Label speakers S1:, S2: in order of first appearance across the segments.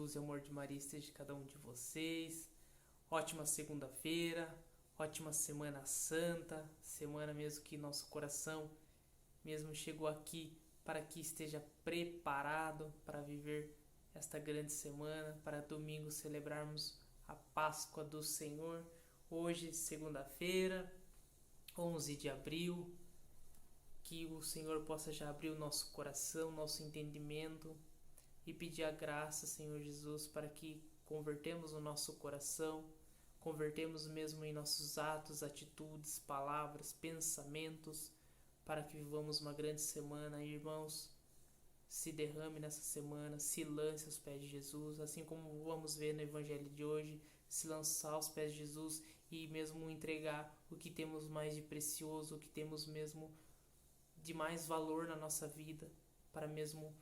S1: Jesus e o amor de Maria esteja em cada um de vocês. Ótima segunda-feira, ótima Semana Santa, semana mesmo que nosso coração mesmo chegou aqui para que esteja preparado para viver esta grande semana, para domingo celebrarmos a Páscoa do Senhor. Hoje, segunda-feira, 11 de abril, que o Senhor possa já abrir o nosso coração, nosso entendimento e pedir a graça, Senhor Jesus, para que convertemos o nosso coração, convertemos mesmo em nossos atos, atitudes, palavras, pensamentos, para que vivamos uma grande semana. Irmãos, se derrame nessa semana, se lance aos pés de Jesus, assim como vamos ver no Evangelho de hoje, se lançar aos pés de Jesus e mesmo entregar o que temos mais de precioso, o que temos mesmo de mais valor na nossa vida, para mesmo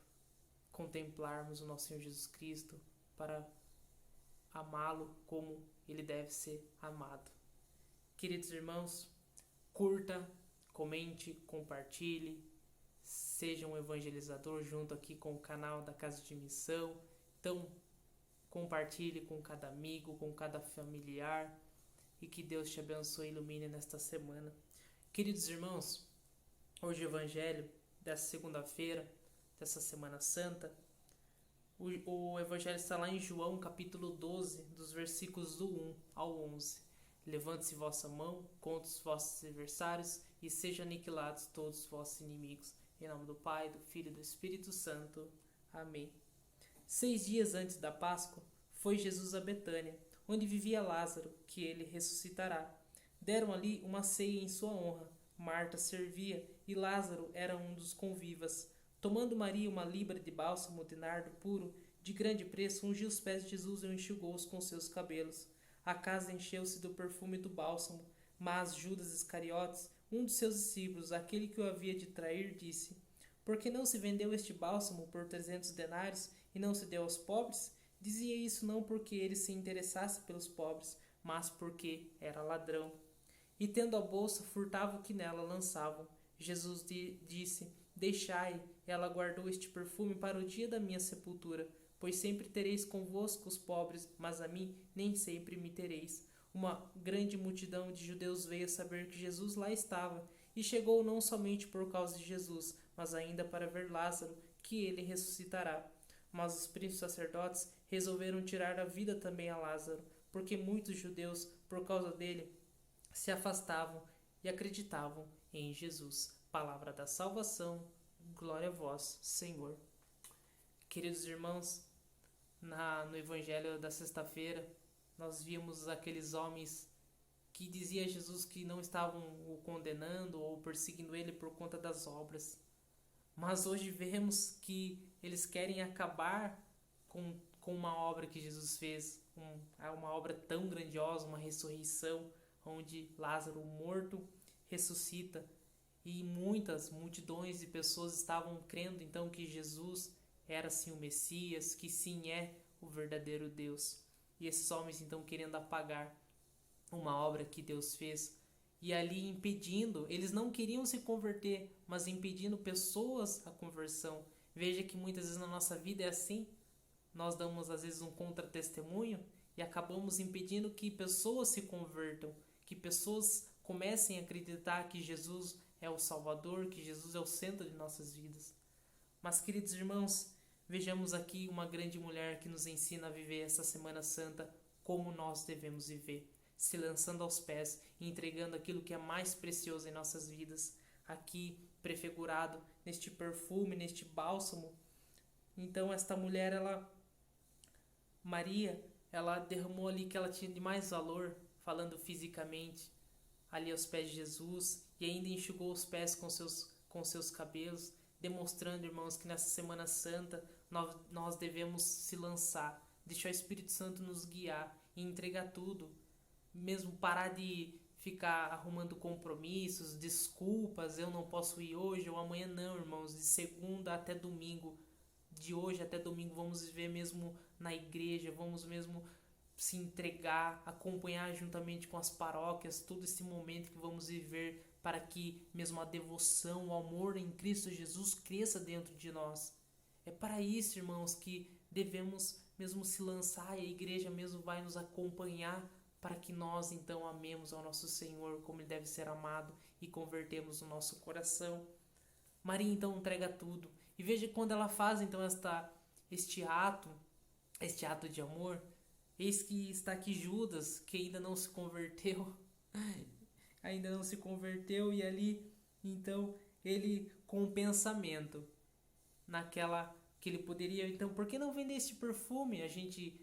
S1: contemplarmos o nosso Senhor Jesus Cristo, para amá-lo como ele deve ser amado. Queridos irmãos, curta, comente, compartilhe, seja um evangelizador junto aqui com o canal da Casa de Missão. Então, compartilhe com cada amigo, com cada familiar, e que Deus te abençoe e ilumine nesta semana. Queridos irmãos, hoje o evangelho dessa segunda-feira, dessa Semana Santa, o evangelho está lá em João capítulo 12, dos versículos do 1 ao 11. Levante-se vossa mão contra os vossos adversários e sejam aniquilados todos os vossos inimigos. Em nome do Pai, do Filho e do Espírito Santo. Amém. 6 dias antes da Páscoa, foi Jesus a Betânia, onde vivia Lázaro, que ele ressuscitará. Deram ali uma ceia em sua honra. Marta servia e Lázaro era um dos convivas. Tomando Maria uma libra de bálsamo de nardo puro, de grande preço, ungiu os pés de Jesus e o enxugou-os com seus cabelos. A casa encheu-se do perfume do bálsamo, mas Judas Iscariotes, um dos seus discípulos, aquele que o havia de trair, disse: Por que não se vendeu este bálsamo por 300 denários e não se deu aos pobres? Dizia isso não porque ele se interessasse pelos pobres, mas porque era ladrão. E tendo a bolsa, furtava o que nela lançavam. Jesus disse: Deixai, ela guardou este perfume para o dia da minha sepultura, pois sempre tereis convosco os pobres, mas a mim nem sempre me tereis. Uma grande multidão de judeus veio saber que Jesus lá estava, e chegou não somente por causa de Jesus, mas ainda para ver Lázaro, que ele ressuscitará. Mas os príncipes sacerdotes resolveram tirar a vida também a Lázaro, porque muitos judeus, por causa dele, se afastavam e acreditavam em Jesus. Palavra da salvação, glória a vós, Senhor. Queridos irmãos, no Evangelho da sexta-feira, nós vimos aqueles homens que diziam a Jesus que não estavam o condenando ou perseguindo ele por conta das obras. Mas hoje vemos que eles querem acabar com uma obra que Jesus fez, uma obra tão grandiosa, uma ressurreição, onde Lázaro, morto, ressuscita. E muitas multidões de pessoas estavam crendo então que Jesus era sim o Messias, que sim é o verdadeiro Deus. E esses homens então querendo apagar uma obra que Deus fez, e ali impedindo, eles não queriam se converter, mas impedindo pessoas a conversão. Veja que muitas vezes na nossa vida é assim, nós damos às vezes um contra-testemunho e acabamos impedindo que pessoas se convertam, que pessoas comecem a acreditar que Jesus é o Salvador, que Jesus é o centro de nossas vidas. Mas, queridos irmãos, vejamos aqui uma grande mulher que nos ensina a viver essa Semana Santa como nós devemos viver, se lançando aos pés e entregando aquilo que é mais precioso em nossas vidas, aqui prefigurado neste perfume, neste bálsamo. Então esta mulher, Maria, ela derramou ali que ela tinha de mais valor, falando fisicamente, ali aos pés de Jesus, e ainda enxugou os pés com seus cabelos, demonstrando, irmãos, que nessa Semana Santa nós devemos se lançar, deixar o Espírito Santo nos guiar e entregar tudo, mesmo parar de ficar arrumando compromissos, desculpas, eu não posso ir hoje ou amanhã. Não, irmãos, de segunda até domingo, de hoje até domingo, vamos viver mesmo na igreja, vamos mesmo se entregar, acompanhar juntamente com as paróquias todo esse momento que vamos viver, para que mesmo a devoção, o amor em Cristo Jesus cresça dentro de nós. É para isso, irmãos, que devemos mesmo se lançar e a igreja mesmo vai nos acompanhar para que nós então amemos ao nosso Senhor como Ele deve ser amado e convertemos o nosso coração. Maria então entrega tudo. E veja quando ela faz então este ato de amor, eis que está aqui Judas, que ainda não se converteu, ainda não se converteu, e ali então ele com o pensamento naquela que ele poderia, então por que não vender este perfume? A gente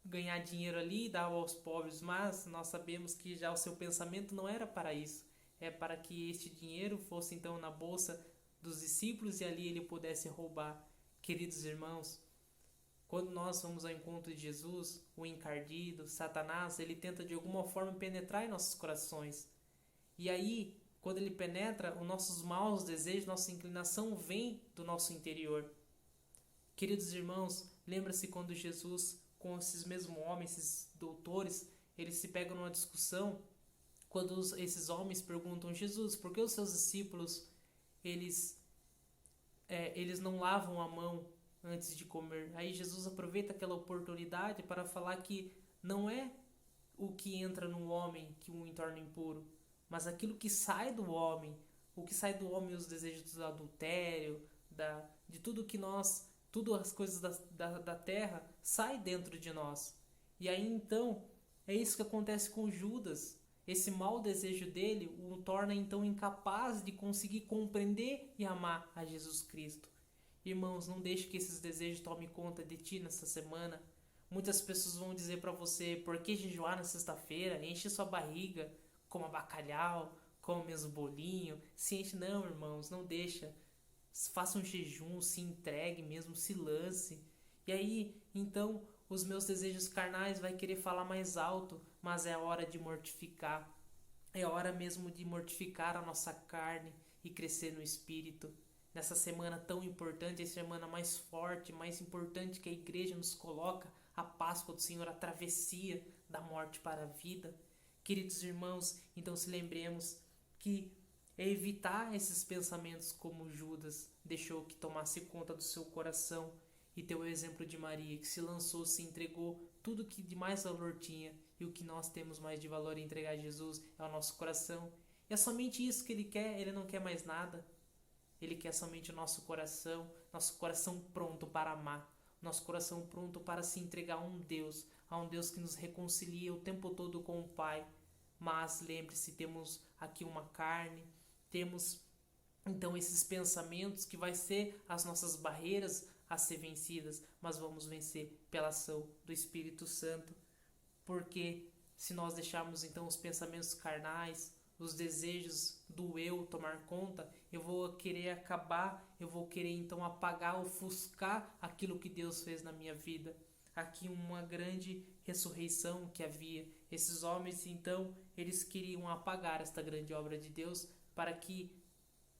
S1: ganhar dinheiro ali e dar aos pobres, mas nós sabemos que já o seu pensamento não era para isso, é para que este dinheiro fosse então na bolsa dos discípulos e ali ele pudesse roubar. Queridos irmãos, quando nós vamos ao encontro de Jesus, o encardido, Satanás, ele tenta de alguma forma penetrar em nossos corações. E aí, quando ele penetra, os nossos maus desejos, nossa inclinação vem do nosso interior. Queridos irmãos, lembra-se quando Jesus, com esses mesmos homens, esses doutores, eles se pegam numa discussão, quando esses homens perguntam, Jesus, por que os seus discípulos, eles não lavam a mão antes de comer? Aí Jesus aproveita aquela oportunidade para falar que não é o que entra no homem que o torna impuro, mas aquilo que sai do homem, o que sai do homem, os desejos do adultério, de tudo que nós, tudo as coisas da terra, sai dentro de nós. E aí então, é isso que acontece com Judas. Esse mau desejo dele o torna então incapaz de conseguir compreender e amar a Jesus Cristo. Irmãos, não deixe que esses desejos tomem conta de ti nessa semana. Muitas pessoas vão dizer para você, por que jejuar na sexta-feira? Enche sua barriga, coma bacalhau, coma mesmo bolinho. Se enche, não, irmãos, não deixa. Faça um jejum, se entregue mesmo, se lance. E aí, então, os meus desejos carnais vai querer falar mais alto, mas é a hora de mortificar. É hora mesmo de mortificar a nossa carne e crescer no Espírito. Nessa semana tão importante, a semana mais forte, mais importante que a igreja nos coloca, a Páscoa do Senhor, a travessia da morte para a vida. Queridos irmãos, então se lembremos que é evitar esses pensamentos como Judas deixou que tomasse conta do seu coração, e ter o exemplo de Maria, que se lançou, se entregou, tudo que de mais valor tinha, e o que nós temos mais de valor em entregar a Jesus é o nosso coração. E é somente isso que Ele quer, Ele não quer mais nada. Ele quer somente o nosso coração pronto para amar, nosso coração pronto para se entregar a um Deus que nos reconcilia o tempo todo com o Pai. Mas lembre-se, temos aqui uma carne, temos então esses pensamentos que vai ser as nossas barreiras a ser vencidas, mas vamos vencer pela ação do Espírito Santo, porque se nós deixarmos então os pensamentos carnais, os desejos do eu tomar conta, eu vou querer acabar, eu vou querer então apagar, ofuscar aquilo que Deus fez na minha vida. Aqui uma grande ressurreição que havia. Esses homens então, eles queriam apagar esta grande obra de Deus para que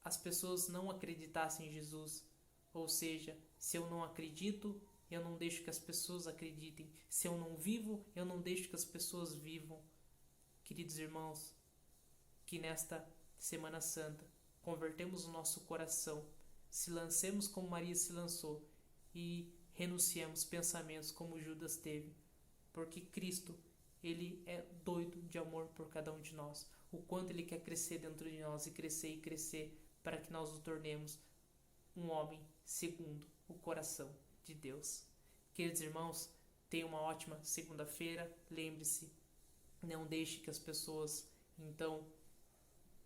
S1: as pessoas não acreditassem em Jesus. Ou seja, se eu não acredito, eu não deixo que as pessoas acreditem. Se eu não vivo, eu não deixo que as pessoas vivam. Queridos irmãos, que nesta Semana Santa convertemos o nosso coração, se lancemos como Maria se lançou e renunciemos pensamentos como Judas teve, porque Cristo, Ele é doido de amor por cada um de nós, o quanto Ele quer crescer dentro de nós e crescer para que nós o tornemos um homem segundo o coração de Deus. Queridos irmãos, tenham uma ótima segunda-feira. Lembre-se, não deixe que as pessoas então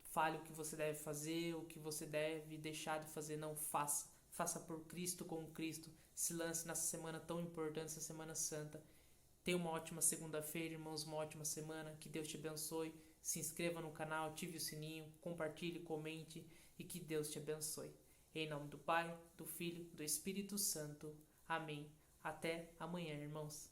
S1: fale o que você deve fazer, o que você deve deixar de fazer. Não faça. Faça por Cristo, com Cristo. Se lance nessa semana tão importante, essa Semana Santa. Tenha uma ótima segunda-feira, irmãos, uma ótima semana. Que Deus te abençoe. Se inscreva no canal, ative o sininho, compartilhe, comente e que Deus te abençoe. Em nome do Pai, do Filho, do Espírito Santo. Amém. Até amanhã, irmãos.